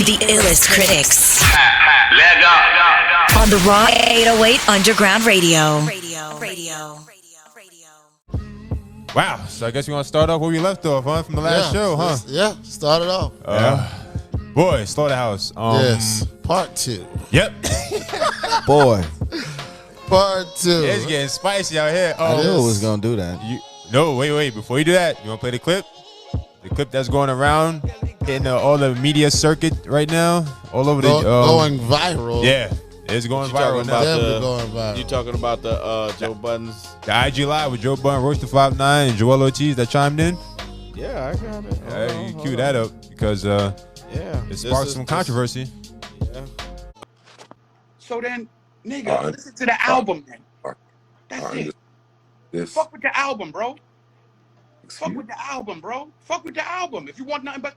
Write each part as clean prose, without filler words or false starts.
The Illest Critics. Let go. On the Raw 808 Underground Radio. Wow, so I guess we're going to start off where we left off, huh? From the last show, huh? Yeah, started off. Boy, SlaughterHouse. Yes, part 2. Yep. Boy, Part 2. It's getting spicy out here. I knew it was going to do that. No, wait. Before you do that, you want to play the clip? The clip that's going around in all the media circuit right now, all over going viral. Yeah, it's going viral now. Definitely going viral. You talking about the Joe Budden's? The IG Live with Joe Budden Royce, the 5'9", and Joell Ortiz that chimed in. Yeah, I got it. You cue that up because it sparked some controversy. Yeah. So then, nigga, listen to the album then. That's it. Fuck with the album, bro. Fuck with the album, bro. Fuck with the album. If you want nothing but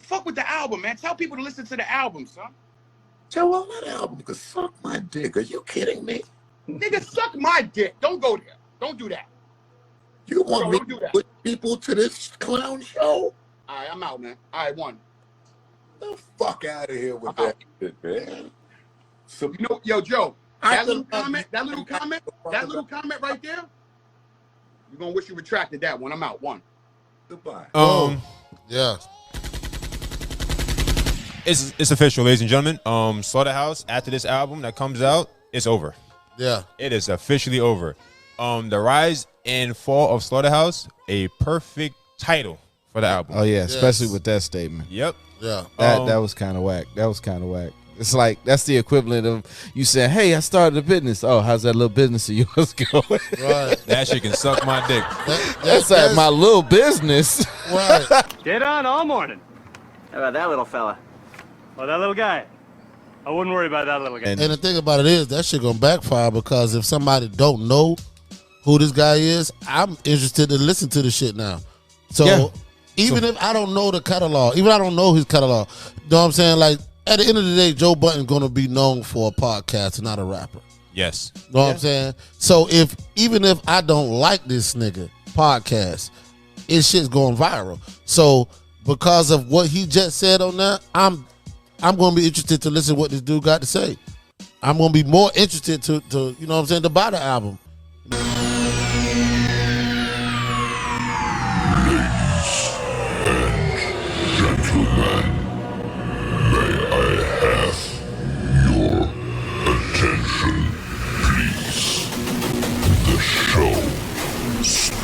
fuck with the album, man. Tell people to listen to the album, son. Joe, that album could suck my dick. Are you kidding me? Nigga, suck my dick. Don't go there. Don't do that. You want me to put people to this clown show? All right, I'm out, man. All right, one. The fuck out of here with that shit, man. So, You know, yo, Joe, that little comment right there, you're gonna wish you retracted that one. I'm out. One. goodbye. Yeah. It's official, ladies and gentlemen. SlaughterHouse, after this album that comes out, it's over. Yeah. It is officially over. The Rise and Fall of SlaughterHouse, a perfect title for the album. Oh, yeah, especially with that statement. Yep. Yeah. That was kind of whack. It's like, that's the equivalent of you saying, hey, I started a business. Oh, how's that little business of yours going? Right. That shit can suck my dick. That's like my little business. Right. Get on all morning. How about that little fella? Oh, that little guy. I wouldn't worry about that little guy. And the thing about it is that shit gonna backfire because if somebody don't know who this guy is, I'm interested to listen to the shit now. So even if I don't know the catalog, even if I don't know his catalog, you know what I'm saying? Like at the end of the day, Joe Budden's gonna be known for a podcast and not a rapper. Yes. You know what I'm saying? So even if I don't like this nigga podcast, his shit's going viral. So because of what he just said on that, I'm gonna be interested to listen to what this dude got to say. I'm gonna be more interested to you know what I'm saying, to buy the album.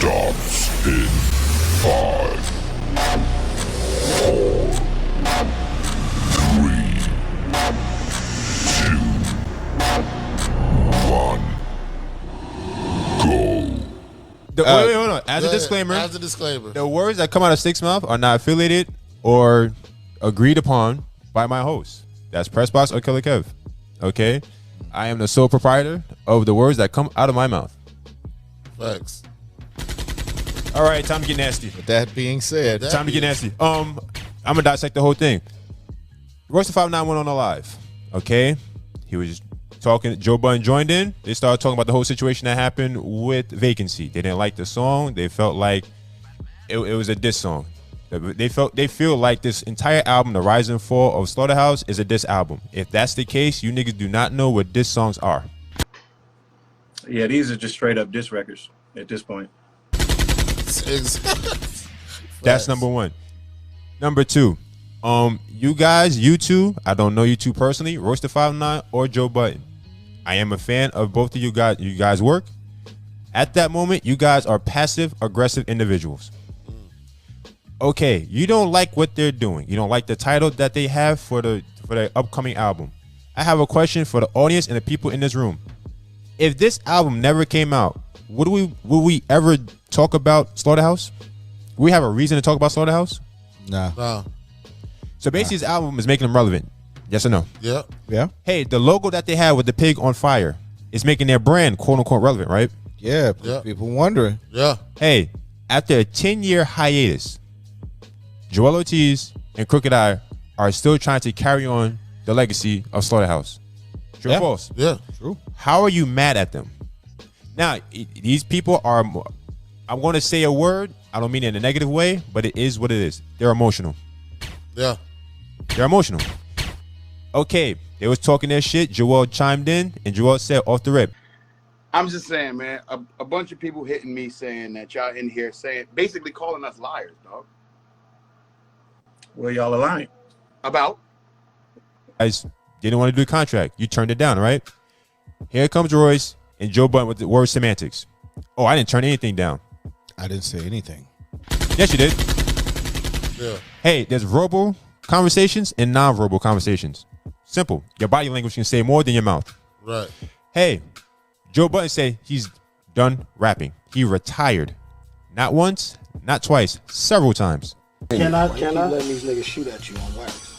starts in 5, 4, 3, 2, 1, go. Wait, hold on. As a disclaimer, the words that come out of Styxx mouth are not affiliated or agreed upon by my host. That's PressBox Killa Kev. Okay? I am the sole proprietor of the words that come out of my mouth. Thanks. All right, time to get nasty. With that being said, time to get nasty. I'm gonna dissect the whole thing. Royce the 5'9" went on a live. Okay, he was talking. Joe Budden joined in. They started talking about the whole situation that happened with Vacancy. They didn't like the song. They felt like it was a diss song. They feel like this entire album, The Rise and Fall of SlaughterHouse, is a diss album. If that's the case, you niggas do not know what diss songs are. Yeah, these are just straight up diss records at this point. That's number one. Number two, you two, I don't know you two personally, Royce the 5'9" or Joe Budden. I am a fan of both of you guys. You guys work. At that moment, you guys are passive aggressive individuals. Okay, you don't like what they're doing. You don't like the title that they have for the upcoming album. I have a question for the audience and the people in this room. If this album never came out, would we ever talk about SlaughterHouse? Would we have a reason to talk about SlaughterHouse? Nah. So basically, this album is making them relevant. Yes or no? Yeah. Hey, the logo that they have with the pig on fire is making their brand quote unquote relevant, right? Yeah. People wondering. Yeah. Hey, after a 10-year hiatus, Joell Ortiz and Crooked Eye are still trying to carry on the legacy of SlaughterHouse. True or false? Yeah. True. How are you mad at them? Now, these people are, I'm going to say a word. I don't mean it in a negative way, but it is what it is. They're emotional. Yeah. They're emotional. Okay, they was talking their shit. Joell chimed in, and Joell said off the rip. I'm just saying, man, a bunch of people hitting me saying that y'all in here saying, basically calling us liars, dog. Well, y'all are lying. About? Guys didn't want to do the contract. You turned it down, right? Here comes Royce and Joe Budden with the word semantics. Oh, I didn't turn anything down. I didn't say anything. Yes, you did. Yeah. Hey, there's verbal conversations and non-verbal conversations. Simple. Your body language can say more than your mouth. Right. Hey, Joe Budden said he's done rapping. He retired. Not once, not twice, several times. Can I letting these niggas shoot at you on wax?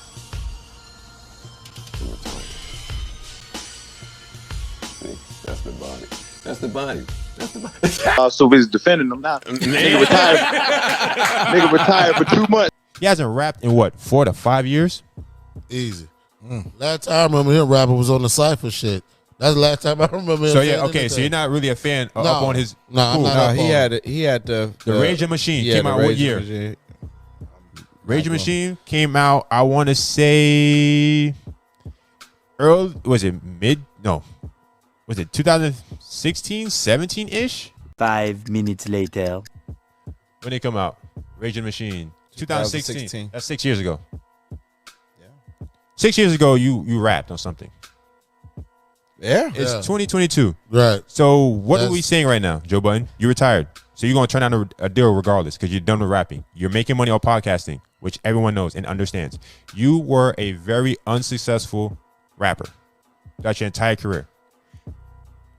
That's the body. That's the body. That's the body. So busy defending them now. Nigga retired. Nigga retired for 2 months. He hasn't rapped in what, 4 to 5 years? Easy. Last time I remember him rapping was on the Cypher shit. That's the last time I remember him. So yeah, okay. So you're not really a fan up on his. No, No, he had the Rage Machine came out what year? Rage Machine came out, I want to say early, was it mid? No. Was it 2016, 17-ish? 5 minutes later. When they come out? Rage Machine. 2016. That's 6 years ago. Yeah. 6 years ago, you rapped on something. Yeah. It's 2022. Right. So what are we saying right now, Joe Budden? You retired. So you're going to turn down a deal regardless because you're done with rapping. You're making money on podcasting, which everyone knows and understands. You were a very unsuccessful rapper. That's your entire career.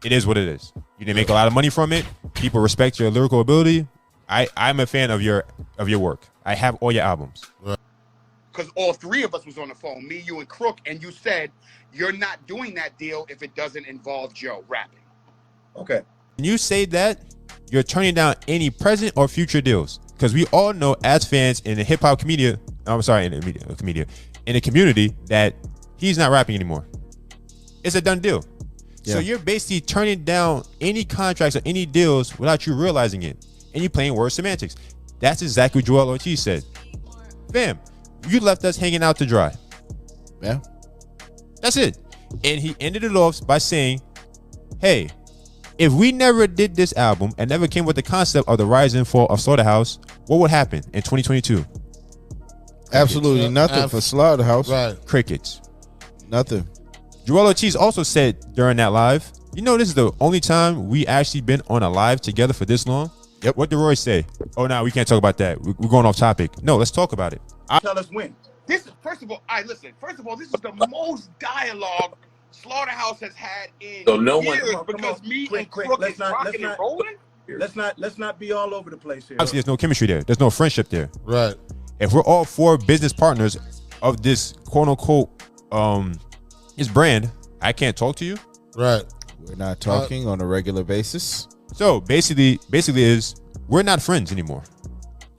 It is what it is. You didn't make a lot of money from it. People respect your lyrical ability. I'm a fan of your work. I have all your albums. Because all three of us was on the phone, me, you, and Crook, and you said you're not doing that deal if it doesn't involve Joe rapping. Okay. When you say that, you're turning down any present or future deals. Because we all know as fans in the hip hop community, in the community, that he's not rapping anymore. It's a done deal. Yeah. So you're basically turning down any contracts or any deals without you realizing it. And you're playing word semantics. That's exactly what Joell Ortiz said. Fam, you left us hanging out to dry. Yeah. That's it. And he ended it off by saying, hey, if we never did this album and never came with the concept of the Rise and Fall of SlaughterHouse, what would happen in 2022? Absolutely nothing for SlaughterHouse. Right. Crickets. Nothing. Joell Ortiz also said during that live, you know, this is the only time we actually been on a live together for this long. Yep. What did Roy say? Oh, no, we can't talk about that. We're going off topic. No, let's talk about it. Tell us when. This is, first of all, listen. First of all, this is the most dialogue SlaughterHouse has had in years because me and Crook is rocking and rolling. Let's not be all over the place here. Obviously, there's no chemistry there. There's no friendship there. Right. If we're all four business partners of this quote unquote this brand, I can't talk to you. Right. We're not talking on a regular basis. So basically is we're not friends anymore.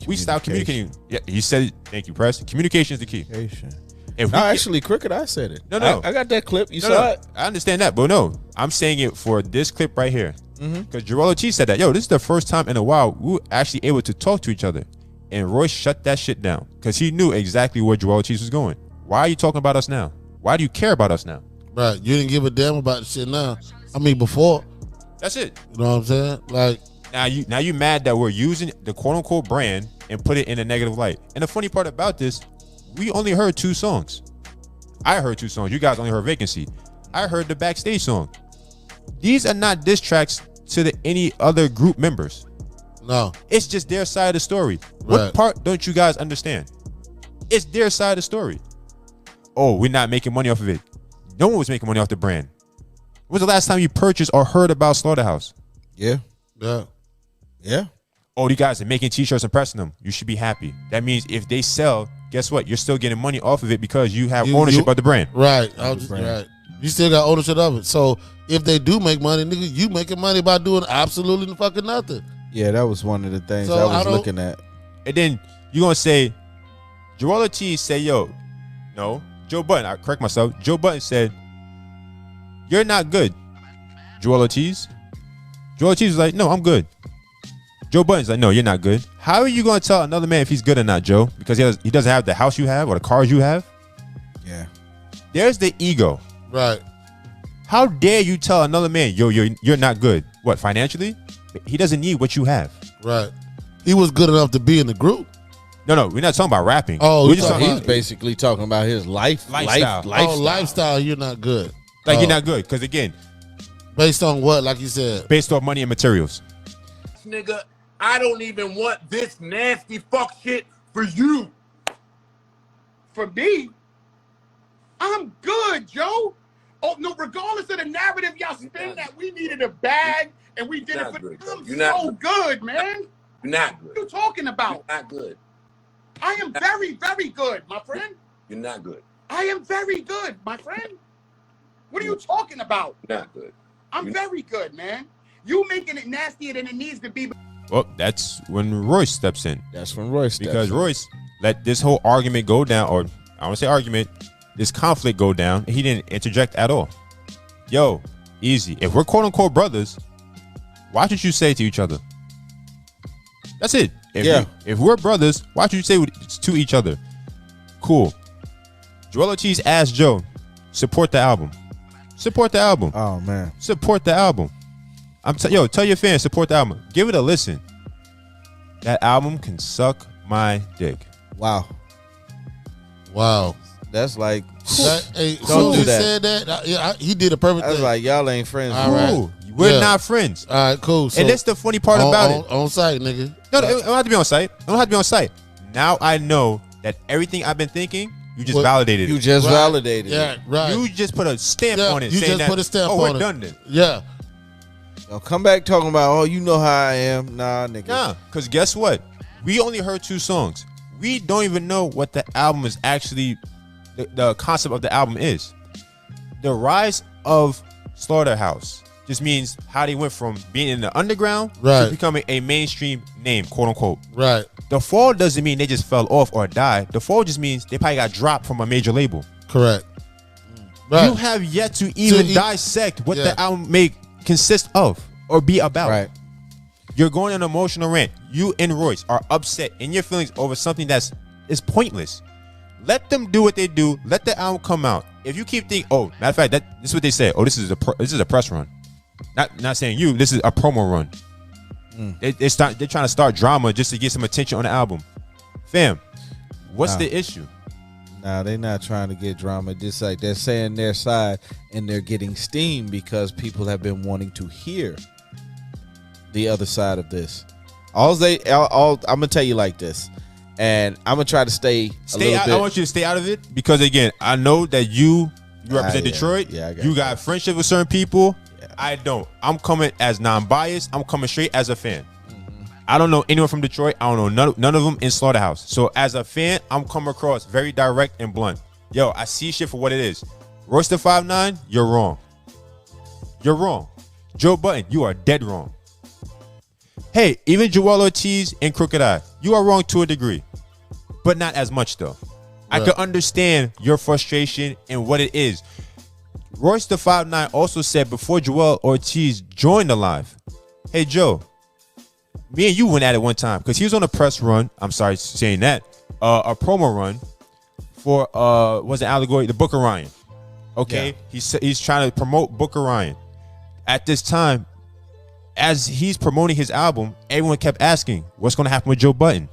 We stopped communicating. Yeah, he said it. Thank you, Press. Communication is the key. If actually, Crooked, I said it. No. I got that clip. You saw it? I understand that, but no. I'm saying it for this clip right here. Because Joell Ortiz said that, yo, this is the first time in a while we were actually able to talk to each other. And Royce shut that shit down because he knew exactly where Joell Ortiz was going. Why are you talking about us now? Why do you care about us now? Right. You didn't give a damn about the shit now. I mean, before. That's it. You know what I'm saying? Like, now you mad that we're using the quote unquote brand and put it in a negative light. And the funny part about this, we only heard 2 songs. I heard 2 songs. You guys only heard Vacancy. I heard the Backstage song. These are not diss tracks to any other group members. No. It's just their side of the story. What part don't you guys understand? It's their side of the story. Oh, we're not making money off of it. No one was making money off the brand. When was the last time you purchased or heard about SlaughterHouse? Yeah. Oh, you guys are making t-shirts and pressing them. You should be happy. That means if they sell, guess what? You're still getting money off of it because you have ownership of the brand. Right. Right. You still got ownership of it. So if they do make money, nigga, you making money by doing absolutely fucking nothing. Yeah, that was one of the things I was looking at. And then you're going to say, Joell Ortiz say, yo, no. Joe Budden, I correct myself. Joe Budden said, you're not good, Joell Ortiz. Joell Ortiz was like, no, I'm good. Joe Budden's like, no, you're not good. How are you going to tell another man if he's good or not, Joe? Because he doesn't have the house you have or the cars you have? Yeah. there's the ego. Right. How dare you tell another man, yo, you're not good? What, financially? He doesn't need what you have. Right. He was good enough to be in the group. No, we're not talking about rapping. Oh, he's basically talking about his lifestyle. Lifestyle, you're not good. Like you're not good. Because again, based on what, like you said? Based on money and materials. Nigga, I don't even want this nasty fuck shit for you. For me, I'm good, Joe. Oh no, regardless of the narrative y'all spin that we needed a bag and we did it for I'm so good, man. You're not good. What are you talking about? You're not good. I am very, very good, my friend. You're not good. I am very good, my friend. What are you talking about? You're not good. I'm very good, man. You making it nastier than it needs to be. Well, that's when Royce steps in. That's when Royce steps because in. Royce let this whole argument go down, or I don't want to say argument, this conflict go down, and he didn't interject at all. Yo, easy. If we're quote unquote brothers, why should you say to each other? That's it. If we're brothers, why should you say to each other? Cool. Joell Ortiz asked Joe, support the album. Support the album. Oh man. Support the album. Tell your fans, support the album. Give it a listen. That album can suck my dick. Wow. That's like don't do that. Said that, he did a perfect thing. I was like, y'all ain't friends. All right. We're not friends. All right, cool. So and that's the funny part about it. On site, nigga. No, it don't have to be on site. It don't have to be on site. Now I know that everything I've been thinking, you just validated it. You just validated it. Yeah, right. You just put a stamp on it. You saying just put a stamp on it. We're done then. Yeah. Don't come back talking about, you know how I am. Nah, nigga. Nah, because guess what? We only heard 2 songs. We don't even know what the album is actually, the concept of the album is. The Rise of SlaughterHouse just means how they went from being in the underground to becoming a mainstream name, quote unquote. Right. The fall doesn't mean they just fell off or died. The fall just means they probably got dropped from a major label. Correct. Right. You have yet to even dissect what the album may consist of or be about. Right. You're going on an emotional rant. You and Royce are upset in your feelings over something that's pointless. Let them do what they do. Let the album come out. If you keep thinking, matter of fact, this is what they said. Oh, this is a press run. Not saying you. This is a promo run. They're trying to start drama just to get some attention on the album. Fam, what's the issue? Nah, they're not trying to get drama. Just like they're saying their side, and they're getting steam because people have been wanting to hear the other side of this. I'm gonna tell you like this, and I'm gonna try to stay a little bit. I want you to stay out of it because again, I know that you represent Detroit. Yeah, you got friendship with certain people. Yeah. I don't. I'm coming as non-biased. I'm coming straight as a fan. I don't know anyone from Detroit. I don't know none of them in SlaughterHouse. So as a fan, I'm coming across very direct and blunt. Yo, I see shit for what it is. Royce the 5'9", you're wrong. You're wrong. Joe Budden, you are dead wrong. Hey, even Joell Ortiz and Crooked Eye, you are wrong to a degree, but not as much though. I can understand your frustration and what it is. Royce the 5'9" also said before Joell Ortiz joined the live, hey Joe, me and you went at it one time because he was on a press run. I'm sorry saying that. A promo run for was an allegory, the Booker Ryan. Okay, he's trying to promote Booker Ryan. At this time, as he's promoting his album, everyone kept asking, "What's going to happen with Joe Budden?"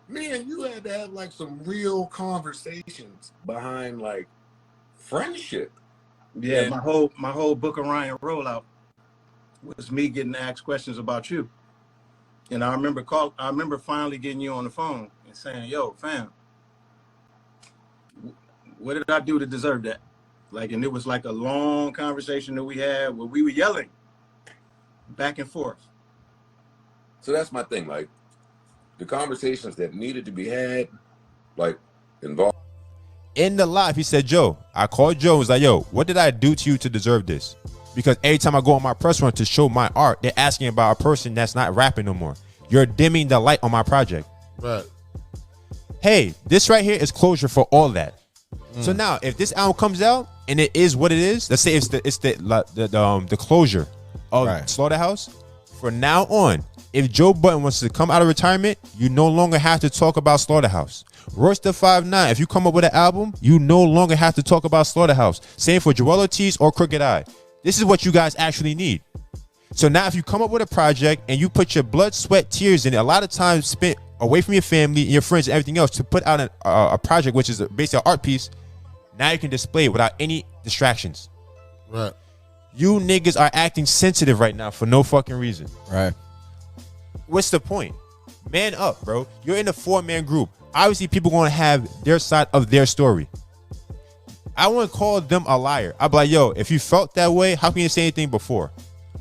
Man, you had to have like some real conversations behind like friendship. Yeah, my whole Booker Ryan rollout was me getting asked questions about you. And I remember finally getting you on the phone and saying, "Yo, fam, what did I do to deserve that?" Like, and it was like a long conversation that we had where we were yelling back and forth. So that's my thing. Like, the conversations that needed to be had, like, involved. In the live, he said, Joe, I called Joe and was like, yo, what did I do to you to deserve this? Because every time I go on my press run to show my art, they're asking about a person that's not rapping no more. You're dimming the light on my project. Right. Hey, this right here is closure for all that. So now, if this album comes out and it is what it is, let's say it's the closure of SlaughterHouse. From now on, If Joe Budden wants to come out of retirement, you no longer have to talk about SlaughterHouse. Royce the 5'9", if you come up with an album, you no longer have to talk about SlaughterHouse. Same for Joell Ortiz or Crooked Eye. This is what you guys actually need. So now if you come up with a project and you put your blood, sweat, tears in it, a lot of time spent away from your family, your friends, and everything else to put out a project, which is basically an art piece, now you can display it without any distractions. Right. You niggas are acting sensitive right now for no fucking reason. Right. What's the point? Man up, bro. You're in a 4-man group. Obviously, people going to have their side of their story. I wouldn't call them a liar. I'd be like, yo, if you felt that way, how can you say anything before?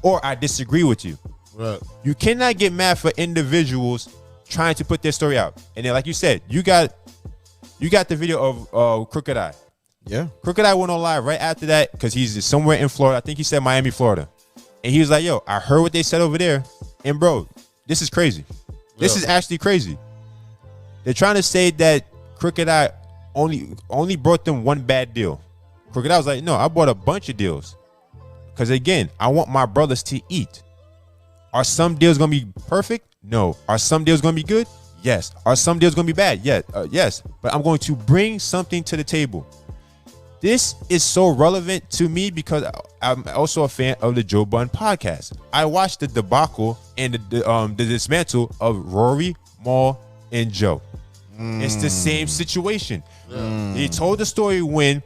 Or I disagree with you. Right. You cannot get mad for individuals trying to put their story out. And then, like you said, you got the video of Crooked Eye. Yeah. Crooked Eye went on live right after that because he's somewhere in Florida. I think he said Miami, Florida. And he was like, yo, I heard what they said over there. And bro, this is crazy. This is actually crazy. They're trying to say that Crooked Eye only brought them one bad deal. Crooked Eye was like, no, I bought a bunch of deals. Because again, I want my brothers to eat. Are some deals going to be perfect? No. Are some deals going to be good? Yes. Are some deals going to be bad? Yes. But I'm going to bring something to the table. This is so relevant to me because I'm also a fan of the Joe Budden podcast. I watched the debacle and the dismantle of Rory, Mal, and Joe. It's the same situation. He told the story when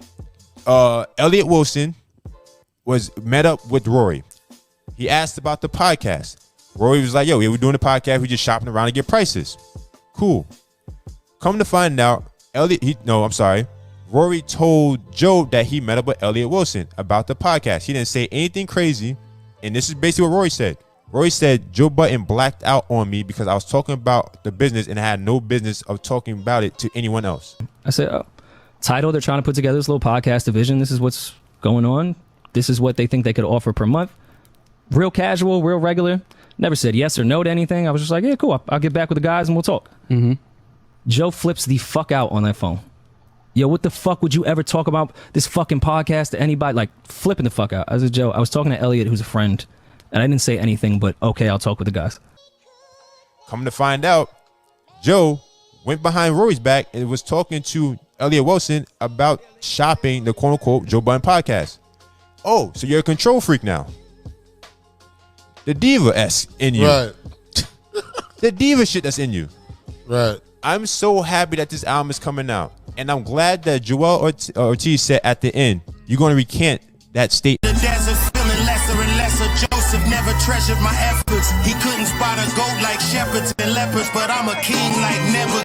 Elliott Wilson was met up with Rory. He asked about the podcast. Rory was like, yo, we were doing the podcast. We just shopping around to get prices. Cool. Come to find out, Rory told Joe that he met up with Elliott Wilson about the podcast. He didn't say anything crazy. And this is basically what Rory said. Rory said, Joe Budden blacked out on me because I was talking about the business and I had no business of talking about it to anyone else. I said, title, they're trying to put together this little podcast division. This is what's going on. This is what they think they could offer per month. Real casual, real regular. Never said yes or no to anything. I was just like, yeah, cool. I'll get back with the guys and we'll talk. Mm-hmm. Joe flips the fuck out on that phone. Yo, what the fuck would you ever talk about this fucking podcast to anybody? Like, flipping the fuck out. I was Joe. I was talking to Elliott, who's a friend, and I didn't say anything but, okay, I'll talk with the guys. Come to find out, Joe went behind Rory's back and was talking to Elliott Wilson about shopping the quote-unquote Joe Budden podcast. Oh, so you're a control freak now. The diva-esque in you. Right. The diva shit that's in you. Right. I'm so happy that this album is coming out. And I'm glad that Joell Ortiz said at the end, you're going to recant that statement. The desert feeling lesser and lesser. Joseph never treasured my efforts. He couldn't spot a goat like shepherds and leopards, but I'm a king like never.